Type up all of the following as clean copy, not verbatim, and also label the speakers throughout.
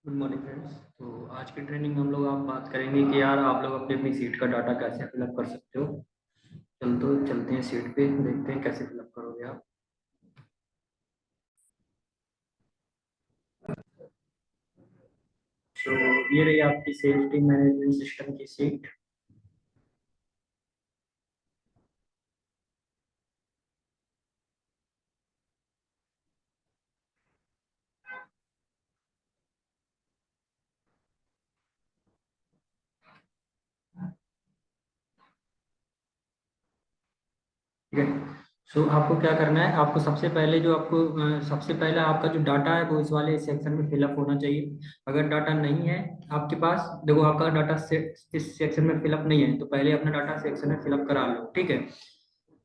Speaker 1: Good morning friends. तो आज की ट्रेनिंग में हम लोग आप बात करेंगे कि यार आप लोग अपनी अपनी सीट का डाटा कैसे फिलअप कर सकते हो। चलते हैं सीट पे, देखते हैं कैसे फिलअप करोगे आप। तो ये रही आपकी सेल्स टीम मैनेजमेंट सिस्टम की सीट। ठीक है। सो आपको क्या करना है, आपको सबसे पहले जो आपको सबसे पहले आपका जो डाटा है वो इस वाले सेक्शन में फिलअप होना चाहिए। अगर डाटा नहीं है आपके पास, देखो आपका डाटा इस सेक्शन में फिलअप नहीं है तो पहले अपना डाटा सेक्शन में फिलअप करा लो, ठीक है।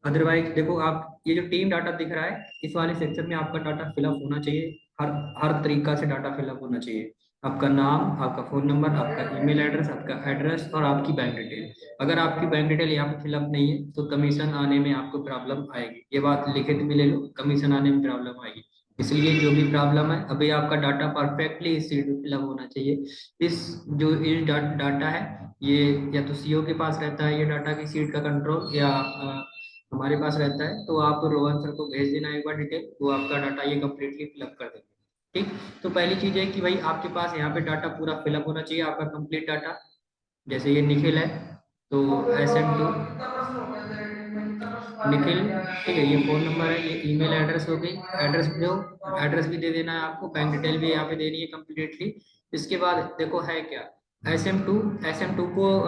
Speaker 1: अदरवाइज देखो आप ये जो टीम डाटा दिख रहा है इस वाले सेक्शन में आपका डाटा फिलअप होना चाहिए। हर हर तरीका से डाटा फिलअप होना चाहिए। आपका नाम, आपका फोन नंबर, आपका ईमेल एड्रेस, आपका एड्रेस और आपकी बैंक डिटेल। अगर आपकी बैंक डिटेल यहाँ पे फिलअप नहीं है तो कमीशन आने में आपको प्रॉब्लम आएगी। ये बात लिखित में ले लो, कमीशन आने में प्रॉब्लम आएगी। इसलिए जो भी प्रॉब्लम है, अभी आपका डाटा परफेक्टली इस सीट में फिलअप होना चाहिए। इस जो ये डाटा है, ये या तो सीईओ के पास रहता है ये डाटा की सीट का कंट्रोल, या हमारे पास रहता है। तो आप रोहन सर को भेज देना एक बार डिटेल, वो आपका डाटा ये कंप्लीटली फिलअप कर देंगे। ठीक। तो पहली चीज है कि भाई आपके पास यहाँ पे डाटा पूरा फिलअप होना चाहिए, आपका कंप्लीट डाटा। जैसे ये निखिल है तो SM2 निखिल, ठीक है। ये फोन नंबर है, ये ईमेल एड्रेस हो गई। एड्रेस दो, एड्रेस भी दे देना है आपको, बैंक डिटेल भी यहाँ पे देनी है कंप्लीटली। इसके बाद देखो है क्या, SM2। SM2 को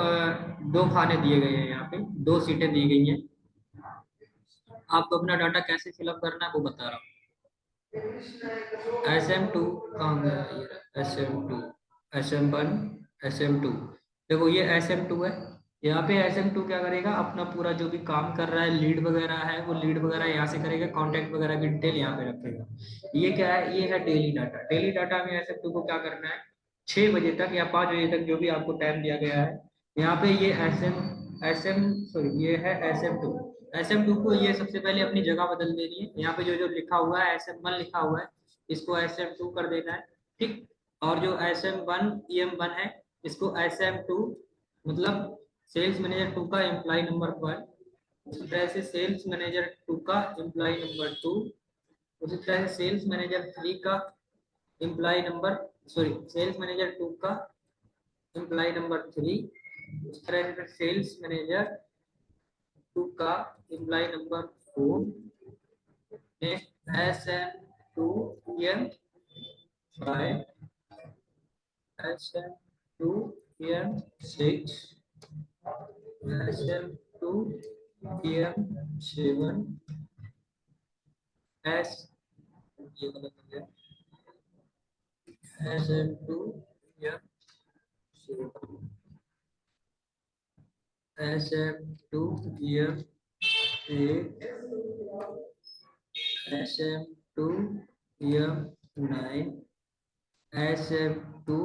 Speaker 1: दो खाने दिए गए हैं, यहाँ पे दो सीटें दी गई हैं। आपको अपना डाटा कैसे फिलअप करना है वो बता रहा हूँ। SM2 कहाँ गया, ये SM2, SM1, SM2। देखो ये SM2 है। यहाँ पे SM2 क्या करेगा, अपना पूरा जो भी काम कर रहा है, लीड वगैरह है, वो लीड वगैरह यहाँ से करेगा, कॉन्टैक्ट वगैरह की डिटेल यहाँ पे रखेगा। ये क्या है, ये है डेली डाटा। डेली डाटा में SM2 को क्या करना है, 6 बजे तक या 5 बजे तक जो भी आपको टाइम दिया गया है, यहाँ पे ये एस एम सॉरी ये है SM2। SM2 को ये सबसे पहले अपनी जगह बदल देनी है। यहाँ पे जो जो लिखा हुआ है SM1 लिखा हुआ है, इसको SM2 कर देना है। ठीक। और जो SM1 EM1 है, इसको SM2 मतलब सेल्स मैनेजर 2 का एम्प्लॉय नंबर 1। उसी तरह से सेल्स मैनेजर 2 का एम्प्लॉय नंबर 2। उसी तरह से सेल्स मैनेजर 3 का employ number, sorry sales manager 2 का एम्प्लॉय नंबर 3। उस तरह से सेल्स मैनेजर 2 का employ number 4। Next SM2 EM5, SM2 EM6, SM2 EM7, S ये गलत हो गया, SM2 EM7, SM2 EM8, SM2 EM9, SM2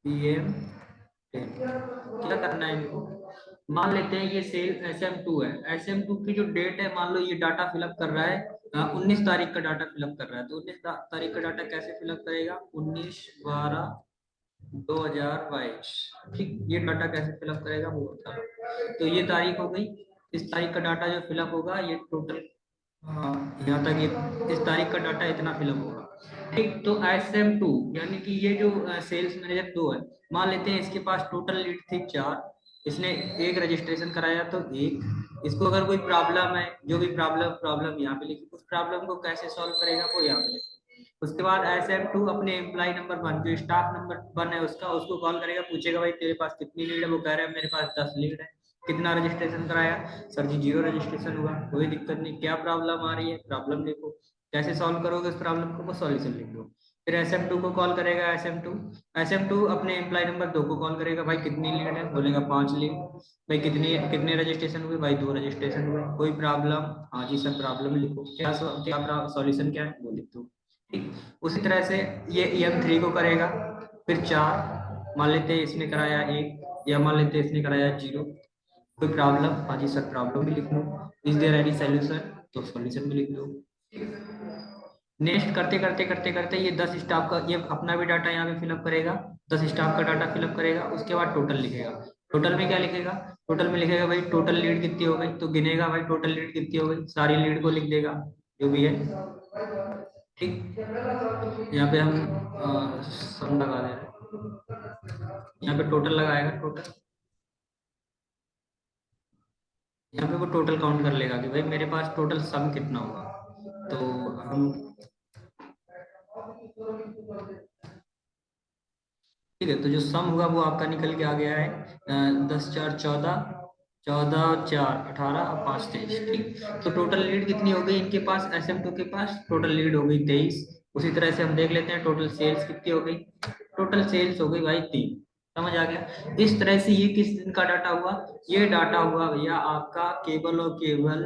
Speaker 1: PM10। क्या करना है इनको, मान लेते हैं ये सेल SM2 है। SM2 की जो डेट है, मान लो ये डाटा फिलअप कर रहा है 19 तारीख का डाटा फिलअप कर रहा है, तो 19 तारीख का डाटा कैसे फिलअप करेगा, 19/12/2022। ठीक, ये डाटा कैसे फिलअप करेगा वो बता रहा हूँ। तो ये तारीख हो गई। इस तारीख का डाटा जो फिलअप होगा ये टोटल, हाँ यहाँ तक ये इस तारीख का डाटा इतना फिलअप होगा। ठीक। तो SM2 यानी कि ये जो सेल्स मैनेजर 2 है, मान लेते हैं इसके पास टोटल लीड थी 4। इसने एक रजिस्ट्रेशन कराया तो एक। इसको अगर कोई प्रॉब्लम है, जो भी प्रॉब्लम प्रॉब्लम यहाँ पे लिखी, उस प्रॉब्लम को कैसे सॉल्व करेगा वो यहाँ पे लिखी। उसके बाद SM2 अपने एम्प्लॉय नंबर 1, जो स्टाफ नंबर 1 है उसका, उसको कॉल करेगा, पूछेगा भाई तेरे पास कितनी लीड है। वो कह रहा है मेरे पास 10 लीड है। कितना रजिस्ट्रेशन कराया, सर जी 0 रजिस्ट्रेशन हुआ। कोई दिक्कत नहीं, क्या प्रॉब्लम आ रही है प्रॉब्लम लिखो, कैसे सॉल्व करोगे उस प्रॉब्लम को वो सॉल्यूशन लिख लो। फिर SM2 को कॉल करेगा, SM2 अपने एम्प्लॉय नंबर 2 को कॉल करेगा, भाई कितनी लीड है, बोलेगा 5 लीड। भाई कितनी कितने रजिस्ट्रेशन हुए, भाई 2 रजिस्ट्रेशन हुए। कोई प्रॉब्लम, हाँ जी सर प्रॉब्लम लिखो, क्या सॉल्यूशन क्या है वो लिख दो। ठीक। उसी तरह से ये EM3 को करेगा, फिर 4। मान लेते हैं इसने कराया 1, या मान लेते हैं इसने कराया 0। कोई प्रॉब्लम, हाँ जी सर प्रॉब्लम भी लिख लो। इज देयर एनी सॉल्यूशन, तो सॉल्यूशन भी लिख लो। नेक्स्ट करते करते करते करते ये 10 स्टाफ का, ये अपना भी डाटा यहाँ पे फिलअप करेगा, 10 स्टाफ का डाटा फिलअप करेगा, उसके बाद टोटल लिखेगा। टोटल में क्या लिखेगा? टोटल में लिखेगा भाई टोटल लीड कितनी हो गई, तो गिनेगा भाई टोटल लीड कितनी हो गई, सारी लीड को लिख देगा जो भी है। ठीक, यहाँ पे हम सम लगा दे रहे हैं, यहाँ पे टोटल लगाएगा टोटल, यहाँ पे वो टोटल काउंट कर लेगा कि भाई मेरे पास टोटल सम कितना होगा। तो हम, ठीक है, तो जो सम होगा वो आपका निकल के आ गया है 10 4 14, 14 4 18 और 5 23। ठीक, तो टोटल लीड कितनी हो गई इनके पास, SM2 के पास टोटल लीड हो गई 23। उसी तरह से हम देख लेते हैं टोटल सेल्स कितनी हो गई, टोटल सेल्स हो गई भाई 3। समझ आ गया? इस तरह से ये किस दिन का डाटा हुआ? ये डाटा हुआ भैया आपका केवल और केवल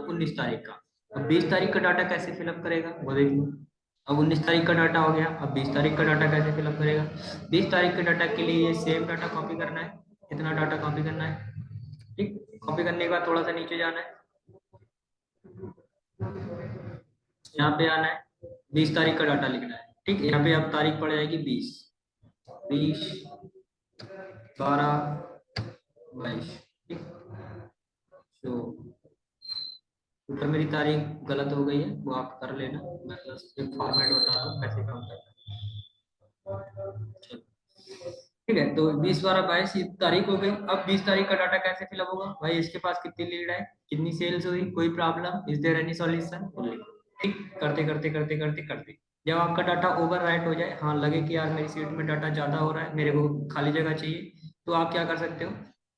Speaker 1: 19 तारीख का। अब 20 तारीख का डाटा कैसे फिलअप करेगा वो देखिए। अब 19 तारीख का डाटा हो गया, अब 20 तारीख का डाटा कैसे फिलअप करेगा? 20 तारीख के डाटा के लिए ये सेम डाटा कॉपी करना है, कितना डाटा कॉपी करना है? ठीक, कॉपी करने के बाद थोड़ा सा नीचे जाना है, यहाँ पे आना है, 20 तारीख का डाटा लिखना है। ठीक, यहाँ पे अब तारीख पड़ जाएगी 20, 20 12 22। ठीक, तो ऊपर मेरी तारीख गलत हो गई है, वो आप कर लेना, मैं बस एक फॉर्मेट बता रहा हूँ कैसे काम करना है। ठीक है, तो 20 12 22 तारीख हो गई। अब 20 तारीख का डाटा कैसे फिलअप होगा भाई? इसके पास कितनी लीड है, कितनी सेल्स हुई, कोई problem, is there any solution? ठीक, करते करते करते करते करते जब आपका डाटा ओवर राइट हो जाए, हाँ लगे कि यार मेरी सीट में डाटा ज्यादा हो रहा है, मेरे को खाली जगह चाहिए, तो आप क्या कर सकते हो?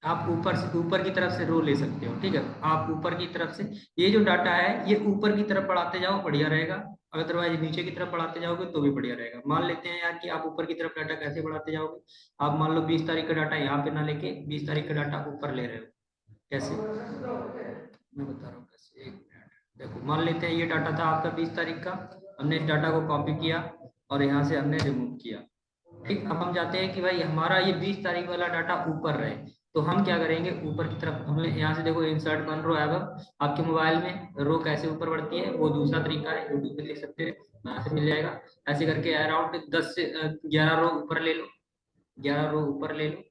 Speaker 1: आप ऊपर से, ऊपर की तरफ से रो ले सकते हो। ठीक है, आप ऊपर की तरफ से ये जो डाटा है ये ऊपर की तरफ बढ़ाते जाओ, बढ़िया रहेगा। अदरवाइज नीचे की तरफ बढ़ाते जाओगे तो भी बढ़िया रहेगा। मान लेते हैं यार कि आप ऊपर की तरफ डाटा कैसे बढ़ाते जाओगे? आप मान लो 20 तारीख का डाटा यहाँ पे ना लेके 20 तारीख का डाटा ऊपर ले रहे हो, कैसे मैं बता रहा हूँ कैसे, एक मिनट देखो। मान लेते हैं ये डाटा था आपका 20 तारीख का, हमने इस डाटा को कॉपी किया और यहाँ से हमने रिमूव किया। ठीक, अब हम चाहते हैं कि भाई हमारा ये 20 तारीख वाला डाटा ऊपर रहे, तो हम क्या करेंगे? ऊपर की तरफ हमने यहाँ से देखो इंसर्ट 1 रो है। अब आपके मोबाइल में रो कैसे ऊपर बढ़ती है वो दूसरा तरीका है, यूट्यूब पे देख सकते हैं, वहां से मिल जाएगा। ऐसे करके अराउंड 10 से 11 रो ऊपर ले लो, 11 रो ऊपर ले लो।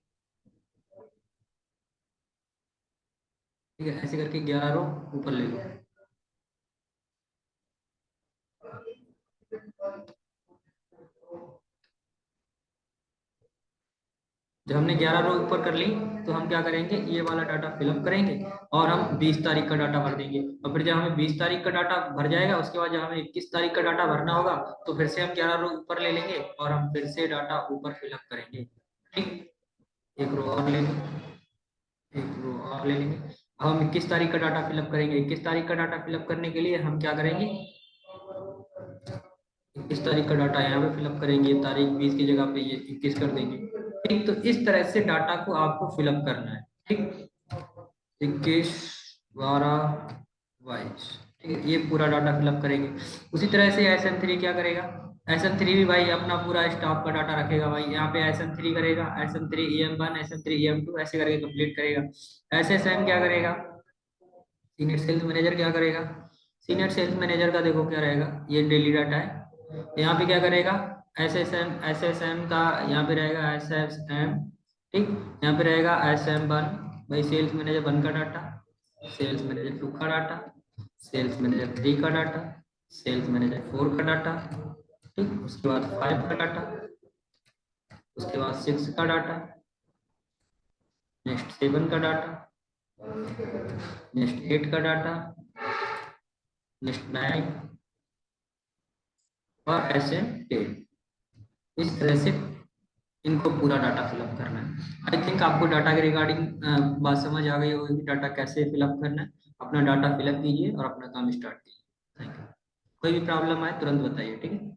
Speaker 1: ठीक है, ऐसे करके 11 रो ऊपर ले लो। जब हमने 11 रो ऊपर कर ली, तो हम क्या करेंगे? ये वाला डाटा फिलअप करेंगे और हम 20 तारीख का डाटा भर देंगे। और फिर जब हमें 20 तारीख का डाटा भर जाएगा, उसके बाद जब हमें 21 तारीख का डाटा भरना होगा, तो फिर से हम 11 रो ऊपर ले लेंगे और हम फिर से डाटा ऊपर फिलअप करेंगे। ठीक, एक रो और ले लेंगे, एक रो और ले लेंगे। अब हम 21 तारीख का डाटा फिलअप करेंगे। 21 तारीख का डाटा फिलअप करने के लिए हम क्या करेंगे? 21 तारीख का डाटा यहाँ पे फिलअप करेंगे, तारीख 20 की जगह पे ये 21 कर देंगे। ठीक, तो इस तरह से डाटा को आपको फिलअप करना है। ठीक, 21 12 22। ठीक है, ये पूरा डाटा फिलअप करेंगे। उसी तरह से SM3 क्या करेगा? SM3 भी भाई अपना पूरा स्टाफ का डाटा रखेगा भाई, यहाँ पे SM3 करेगा, SM3 EM1 SM3 EM2 ऐसे करके कंप्लीट करेगा। SSM क्या करेगा? सीनियर सेल्स मैनेजर क्या करेगा? सीनियर सेल्स मैनेजर का देखो क्या रहेगा, ये डेली डाटा है। यहाँ पे क्या करेगा? एस एस एम का यहाँ पे रहेगा SSM। ठीक, यहाँ पे रहेगा SM1, भाई सेल्स मैनेजर 1 का डाटा, सेल्स मैनेजर 2 का डाटा, सेल्स मैनेजर 3 का डाटा, सेल्स मैनेजर 4 का डाटा। ठीक, उसके बाद 5 का डाटा, उसके बाद 6 का डाटा, नेक्स्ट 7 का डाटा, नेक्स्ट 8 का डाटा, नेक्स्ट 9 और ऐसे 10। इस तरह से इनको पूरा डाटा फिलअप करना है। आई थिंक आपको डाटा के रिगार्डिंग बात समझ आ गई होगी कि डाटा कैसे फिलअप करना है। अपना डाटा फिलअप कीजिए और अपना काम स्टार्ट कीजिए। Thank you. कोई भी प्रॉब्लम आए तुरंत बताइए, ठीक है।